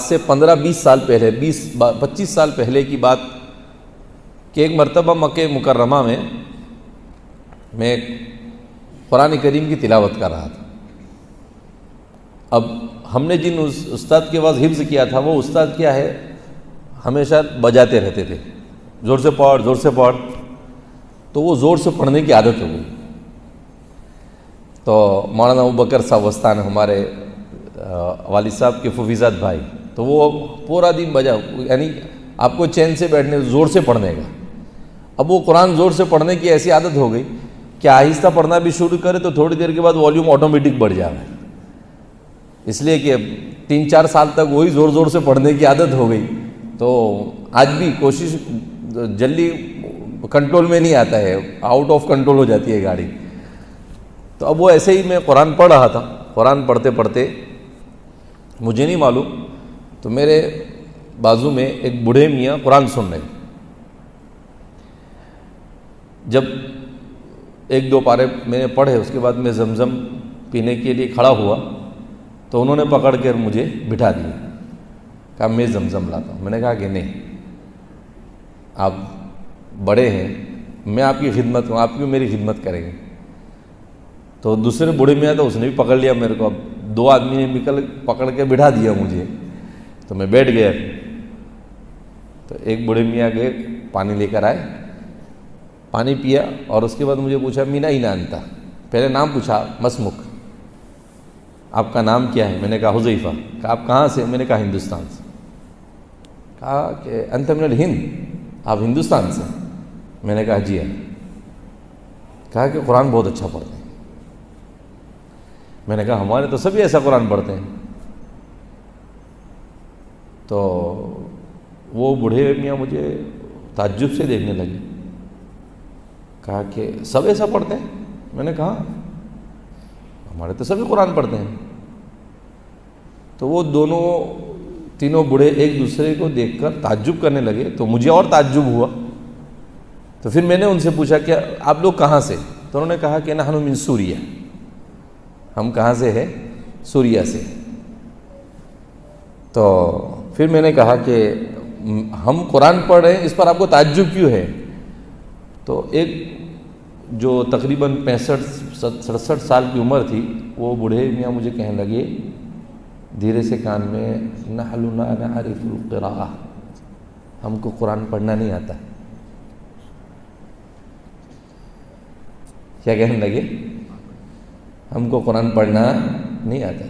سے 15-20 سال پہلے 25 سال پہلے کی بات کہ ایک مرتبہ مکہ مکرمہ میں میں قرآن کریم کی تلاوت کر رہا تھا۔ اب ہم نے جن استاد کے پاس حفظ کیا تھا، وہ استاد کیا ہے، ہمیشہ بجاتے رہتے تھے، زور سے پڑھ زور سے پڑھ، تو وہ زور سے پڑھنے کی عادت ہو گئی۔ تو مولانا ابوبکر صاحب وستان ہمارے والد صاحب کے ففیزاد بھائی، تو وہ پورا دن بجا، یعنی آپ کو چین سے بیٹھنے، زور سے پڑھنے کا۔ اب وہ قرآن زور سے پڑھنے کی ایسی عادت ہو گئی کہ آہستہ پڑھنا بھی شروع کرے تو تھوڑی دیر کے بعد والیوم آٹومیٹک بڑھ جائے، اس لیے کہ 3-4 سال تک وہی زور زور سے پڑھنے کی عادت ہو گئی۔ تو آج بھی کوشش جلدی کنٹرول میں نہیں آتا ہے، آؤٹ آف کنٹرول ہو جاتی ہے گاڑی۔ تو اب وہ ایسے ہی میں قرآن پڑھ رہا تھا، قرآن پڑھتے پڑھتے مجھے نہیں معلوم، تو میرے بازو میں ایک بوڑھے میاں قرآن سن رہے۔ جب 1-2 پارے میں نے پڑھے، اس کے بعد میں زمزم پینے کے لیے کھڑا ہوا تو انہوں نے پکڑ کر مجھے بٹھا دیا، کہا میں زمزم لاتا ہوں۔ میں نے کہا کہ نہیں، آپ بڑے ہیں، میں آپ کی خدمت ہوں، آپ کیوں میری خدمت کریں گے؟ تو دوسرے بوڑھے میاں تو اس نے بھی پکڑ لیا میرے کو، اب 2 آدمی نے پکڑ کے بٹھا دیا مجھے، تو میں بیٹھ گیا۔ تو ایک بوڑھے میاں گئے، پانی لے کر آئے، پانی پیا، اور اس کے بعد مجھے پوچھا مینا ہی نانتا، پہلے نام پوچھا مسمک، آپ کا نام کیا ہے؟ میں نے کہا حذیفہ۔ کہا آپ کہاں سے؟ میں نے کہا ہندوستان سے۔ کہا کہ انت من الہند، آپ ہندوستان سے؟ میں نے کہا جی ہاں۔ کہا کہ قرآن بہت اچھا پڑھتے ہیں۔ میں نے کہا ہمارے تو سبھی ایسا قرآن پڑھتے ہیں۔ تو وہ بوڑھے میاں مجھے تعجب سے دیکھنے لگے، کہا کہ سب ایسا پڑھتے ہیں؟ میں نے کہا ہمارے تو سبھی قرآن پڑھتے ہیں۔ تو وہ تینوں بوڑھے ایک دوسرے کو دیکھ کر تعجب کرنے لگے، تو مجھے اور تعجب ہوا۔ تو پھر میں نے ان سے پوچھا کہ آپ لوگ کہاں سے؟ تو انہوں نے کہا کہ نحن من سوریہ، ہم کہاں سے ہیں؟ سوریہ سے۔ تو پھر میں نے کہا کہ ہم قرآن پڑھ رہے ہیں، اس پر آپ کو تعجب کیوں ہے؟ تو ایک جو تقریباً 65-67 سال کی عمر تھی، وہ بوڑھے میاں مجھے کہنے لگے دھیرے سے کان میں، نحن لا نعرف القراءہ، ہم کو قرآن پڑھنا نہیں آتا۔ کیا کہنے لگے؟ ہم کو قرآن پڑھنا نہیں آتا۔